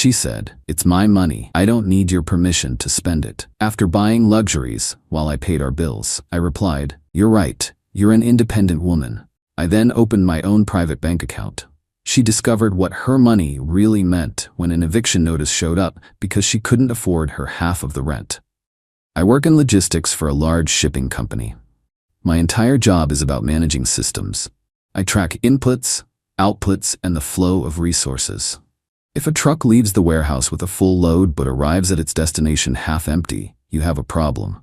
She said, "It's my money. I don't need your permission to spend it." After buying luxuries while I paid our bills, I replied, "You're right. You're an independent woman." I then opened my own private bank account. She discovered what her money really meant when an eviction notice showed up because she couldn't afford her half of the rent. I work in logistics for a large shipping company. My entire job is about managing systems. I track inputs, outputs, and the flow of resources. If a truck leaves the warehouse with a full load but arrives at its destination half empty, you have a problem.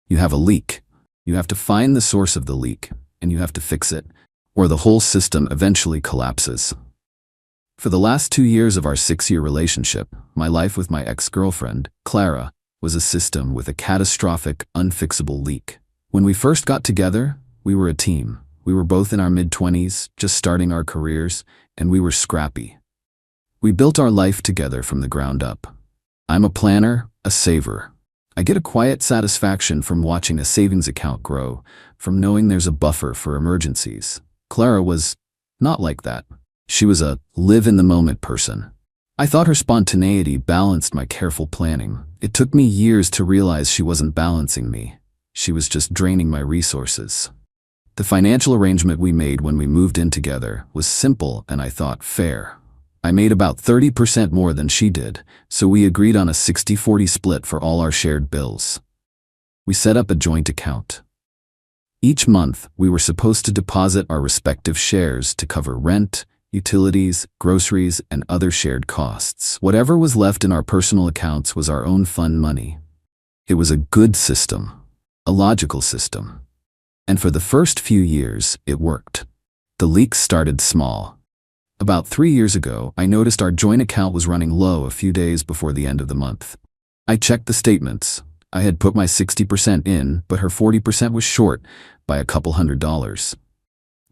You have a leak. You have to find the source of the leak, and you have to fix it, or the whole system eventually collapses. For the last 2 years of our 6-year relationship, my life with my ex-girlfriend, Clara, was a system with a catastrophic, unfixable leak. When we first got together, we were a team. We were both in our mid-20s, just starting our careers, and we were scrappy. We built our life together from the ground up. I'm a planner, a saver. I get a quiet satisfaction from watching a savings account grow, from knowing there's a buffer for emergencies. Clara was not like that. She was a live-in-the-moment person. I thought her spontaneity balanced my careful planning. It took me years to realize she wasn't balancing me. She was just draining my resources. The financial arrangement we made when we moved in together was simple and I thought fair. I made about 30% more than she did, so we agreed on a 60-40 split for all our shared bills. We set up a joint account. Each month, we were supposed to deposit our respective shares to cover rent, utilities, groceries, and other shared costs. Whatever was left in our personal accounts was our own fun money. It was a good system, a logical system. And for the first few years, it worked. The leaks started small. About 3 years ago, I noticed our joint account was running low a few days before the end of the month. I checked the statements. I had put my 60% in, but her 40% was short by a couple $100.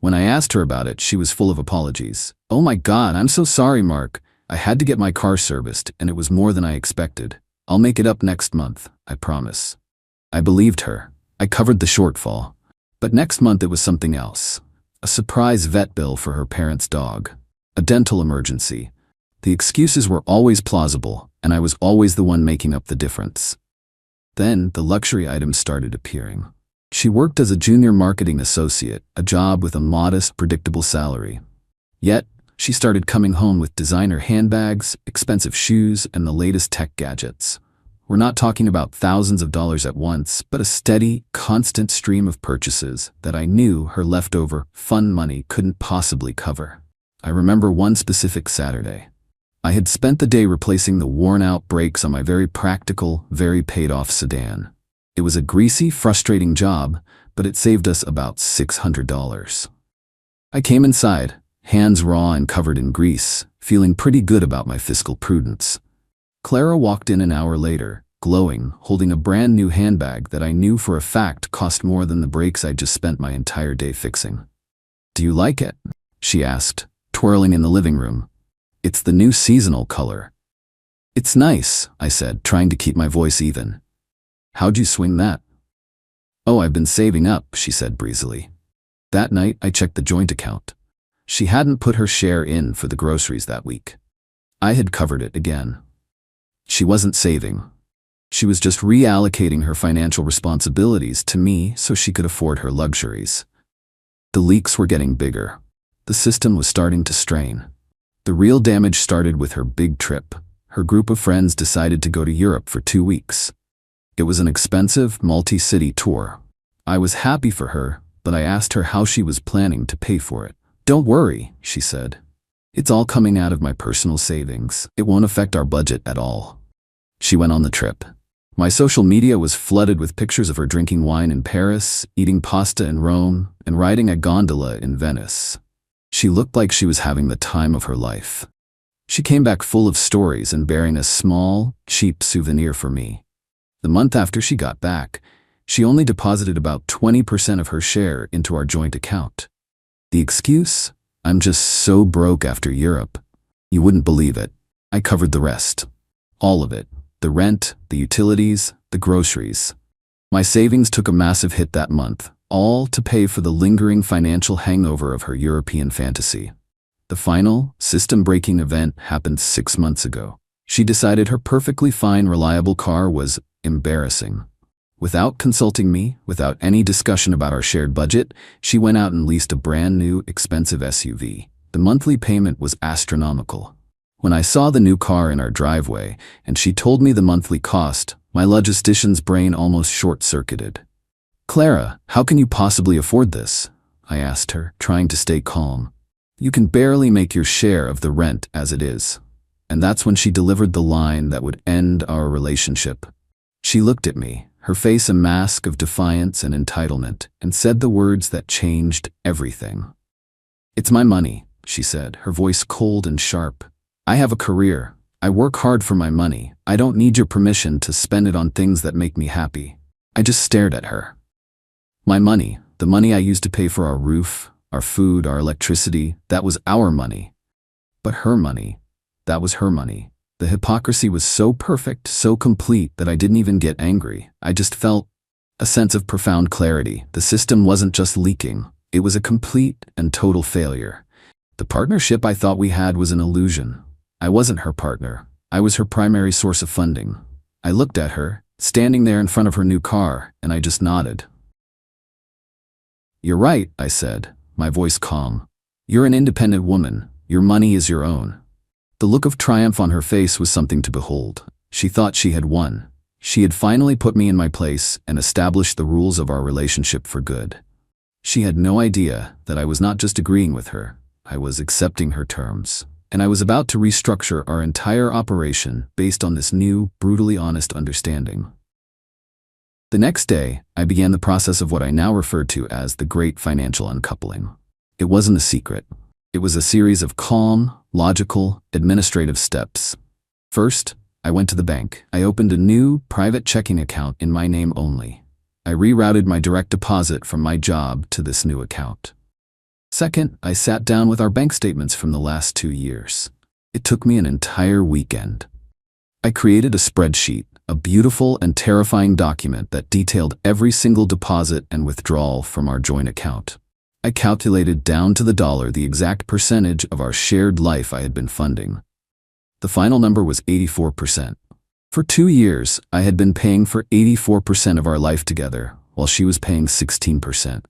When I asked her about it, she was full of apologies. "Oh my God, I'm so sorry, Mark. I had to get my car serviced, and it was more than I expected. I'll make it up next month, I promise." I believed her. I covered the shortfall. But next month it was something else. A surprise vet bill for her parents' dog. A dental emergency. The excuses were always plausible, and I was always the one making up the difference. Then the luxury items started appearing. She worked as a junior marketing associate, a job with a modest, predictable salary. Yet, she started coming home with designer handbags, expensive shoes, and the latest tech gadgets. We're not talking about thousands of dollars at once, but a steady, constant stream of purchases that I knew her leftover, fun money couldn't possibly cover. I remember one specific Saturday. I had spent the day replacing the worn-out brakes on my very practical, very paid-off sedan. It was a greasy, frustrating job, but it saved us about $600. I came inside, hands raw and covered in grease, feeling pretty good about my fiscal prudence. Clara walked in an hour later, glowing, holding a brand new handbag that I knew for a fact cost more than the brakes I'd just spent my entire day fixing. "Do you like it?" she asked, twirling in the living room. "It's the new seasonal color." "It's nice," I said, trying to keep my voice even. "How'd you swing that?" "Oh, I've been saving up," she said breezily. That night, I checked the joint account. She hadn't put her share in for the groceries that week. I had covered it again. She wasn't saving. She was just reallocating her financial responsibilities to me so she could afford her luxuries. The leaks were getting bigger. The system was starting to strain. The real damage started with her big trip. Her group of friends decided to go to Europe for 2 weeks. It was an expensive, multi-city tour. I was happy for her, but I asked her how she was planning to pay for it. "Don't worry," she said. "It's all coming out of my personal savings. It won't affect our budget at all." She went on the trip. My social media was flooded with pictures of her drinking wine in Paris, eating pasta in Rome, and riding a gondola in Venice. She looked like she was having the time of her life. She came back full of stories and bearing a small, cheap souvenir for me. The month after she got back, she only deposited about 20% of her share into our joint account. The excuse? "I'm just so broke after Europe." You wouldn't believe it. I covered the rest. All of it. The rent, the utilities, the groceries. My savings took a massive hit that month, all to pay for the lingering financial hangover of her European fantasy. The final, system-breaking event happened 6 months ago. She decided her perfectly fine, reliable car was embarrassing. Without consulting me, without any discussion about our shared budget, she went out and leased a brand new, expensive SUV. The monthly payment was astronomical. When I saw the new car in our driveway and she told me the monthly cost, my logistician's brain almost short-circuited. "Clara, how can you possibly afford this?" I asked her, trying to stay calm. "You can barely make your share of the rent as it is." And that's when she delivered the line that would end our relationship. She looked at me, her face a mask of defiance and entitlement, and said the words that changed everything. "It's my money," she said, her voice cold and sharp. "I have a career. I work hard for my money. I don't need your permission to spend it on things that make me happy." I just stared at her. My money, the money I used to pay for our roof, our food, our electricity, that was our money. But her money, that was her money. The hypocrisy was so perfect, so complete, that I didn't even get angry. I just felt a sense of profound clarity. The system wasn't just leaking. It was a complete and total failure. The partnership I thought we had was an illusion. I wasn't her partner. I was her primary source of funding. I looked at her, standing there in front of her new car, and I just nodded. "You're right," I said, my voice calm. "You're an independent woman. Your money is your own." The look of triumph on her face was something to behold. She thought she had won. She had finally put me in my place and established the rules of our relationship for good. She had no idea that I was not just agreeing with her, I was accepting her terms. And I was about to restructure our entire operation based on this new, brutally honest understanding. The next day, I began the process of what I now refer to as the Great Financial Uncoupling. It wasn't a secret. It was a series of calm, logical, administrative steps. First, I went to the bank. I opened a new, private checking account in my name only. I rerouted my direct deposit from my job to this new account. Second, I sat down with our bank statements from the last 2 years. It took me an entire weekend. I created a spreadsheet, a beautiful and terrifying document that detailed every single deposit and withdrawal from our joint account. I calculated down to the dollar the exact percentage of our shared life I had been funding. The final number was 84%. For 2 years, I had been paying for 84% of our life together, while she was paying 16%.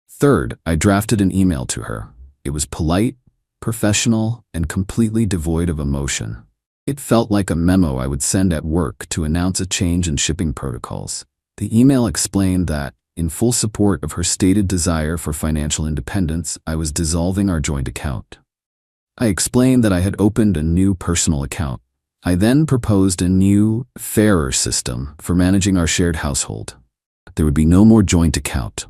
Third, I drafted an email to her. It was polite, professional, and completely devoid of emotion. It felt like a memo I would send at work to announce a change in shipping protocols. The email explained that, in full support of her stated desire for financial independence, I was dissolving our joint account. I explained that I had opened a new personal account. I then proposed a new, fairer system for managing our shared household. There would be no more joint account.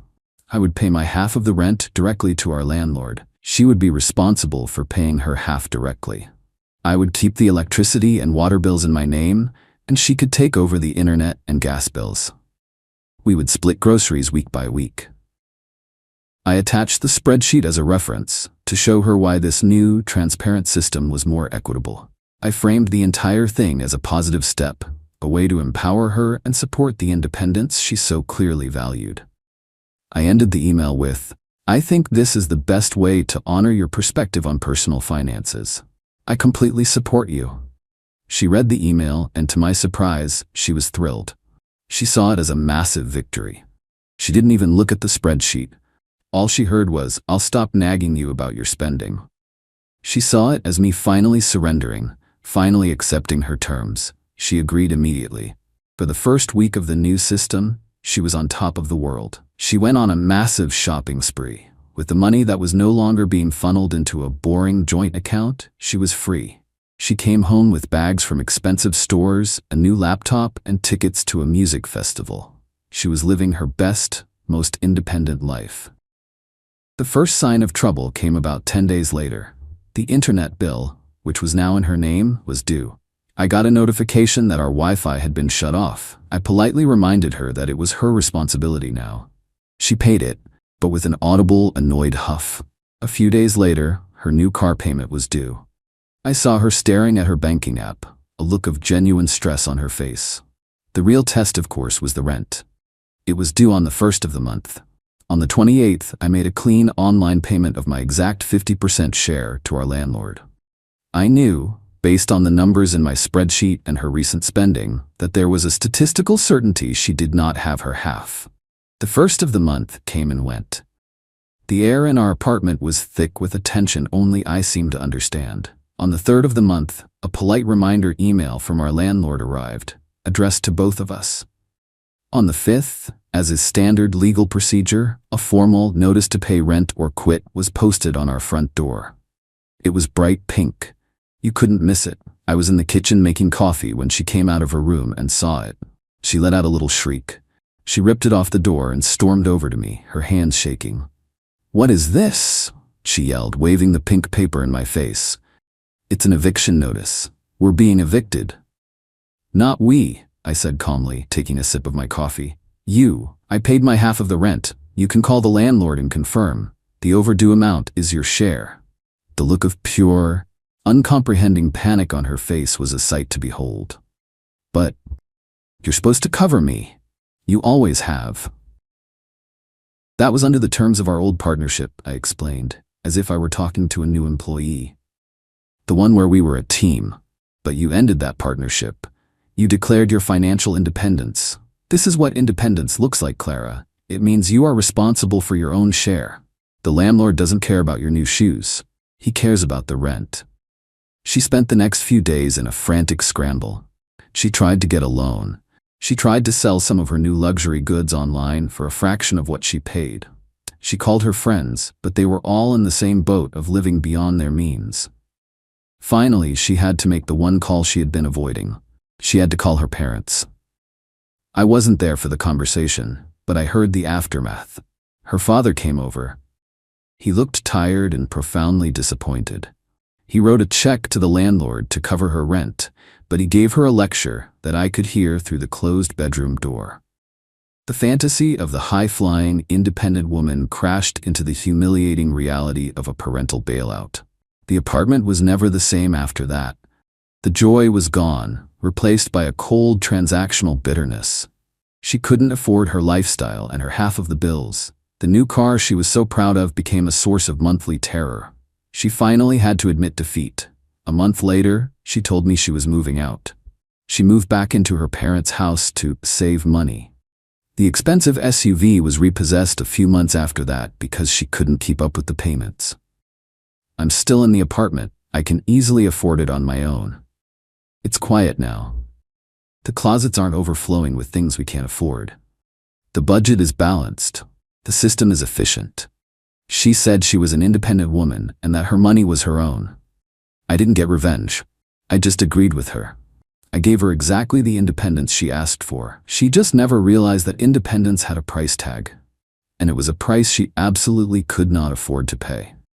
I would pay my half of the rent directly to our landlord. She would be responsible for paying her half directly. I would keep the electricity and water bills in my name, and she could take over the internet and gas bills. We would split groceries week by week. I attached the spreadsheet as a reference to show her why this new, transparent system was more equitable. I framed the entire thing as a positive step, a way to empower her and support the independence she so clearly valued. I ended the email with, "I think this is the best way to honor your perspective on personal finances. I completely support you." She read the email, and to my surprise, she was thrilled. She saw it as a massive victory. She didn't even look at the spreadsheet. All she heard was, "I'll stop nagging you about your spending." She saw it as me finally surrendering, finally accepting her terms. She agreed immediately. For the first week of the new system, she was on top of the world. She went on a massive shopping spree. With the money that was no longer being funneled into a boring joint account, she was free. She came home with bags from expensive stores, a new laptop, and tickets to a music festival. She was living her best, most independent life. The first sign of trouble came about 10 days later. The internet bill, which was now in her name, was due. I got a notification that our Wi-Fi had been shut off. I politely reminded her that it was her responsibility now. She paid it, but with an audible, annoyed huff. A few days later, her new car payment was due. I saw her staring at her banking app, a look of genuine stress on her face. The real test, of course, was the rent. It was due on the 1st of the month. On the 28th, I made a clean online payment of my exact 50% share to our landlord. I knew, based on the numbers in my spreadsheet and her recent spending, that there was a statistical certainty she did not have her half. The first of the month came and went. The air in our apartment was thick with a tension only I seemed to understand. On the third of the month, a polite reminder email from our landlord arrived, addressed to both of us. On the fifth, as is standard legal procedure, a formal notice to pay rent or quit was posted on our front door. It was bright pink. You couldn't miss it. I was in the kitchen making coffee when she came out of her room and saw it. She let out a little shriek. She ripped it off the door and stormed over to me, her hands shaking. "What is this?" she yelled, waving the pink paper in my face. "It's an eviction notice. We're being evicted." "Not we," I said calmly, taking a sip of my coffee. "You. I paid my half of the rent. You can call the landlord and confirm. The overdue amount is your share." The look of pure, uncomprehending panic on her face was a sight to behold. "But you're supposed to cover me. You always have." "That was under the terms of our old partnership," I explained, as if I were talking to a new employee. "The one where we were a team. But you ended that partnership. You declared your financial independence. This is what independence looks like, Clara. It means you are responsible for your own share. The landlord doesn't care about your new shoes. He cares about the rent." She spent the next few days in a frantic scramble. She tried to get a loan. She tried to sell some of her new luxury goods online for a fraction of what she paid. She called her friends, but they were all in the same boat of living beyond their means. Finally, she had to make the one call she had been avoiding. She had to call her parents. I wasn't there for the conversation, but I heard the aftermath. Her father came over. He looked tired and profoundly disappointed. He wrote a check to the landlord to cover her rent, but he gave her a lecture that I could hear through the closed bedroom door. The fantasy of the high-flying, independent woman crashed into the humiliating reality of a parental bailout. The apartment was never the same after that. The joy was gone, replaced by a cold transactional bitterness. She couldn't afford her lifestyle and her half of the bills. The new car she was so proud of became a source of monthly terror. She finally had to admit defeat. A month later, she told me she was moving out. She moved back into her parents' house to save money. The expensive SUV was repossessed a few months after that because she couldn't keep up with the payments. I'm still in the apartment. I can easily afford it on my own. It's quiet now. The closets aren't overflowing with things we can't afford. The budget is balanced. The system is efficient. She said she was an independent woman and that her money was her own. I didn't get revenge. I just agreed with her. I gave her exactly the independence she asked for. She just never realized that independence had a price tag. And it was a price she absolutely could not afford to pay.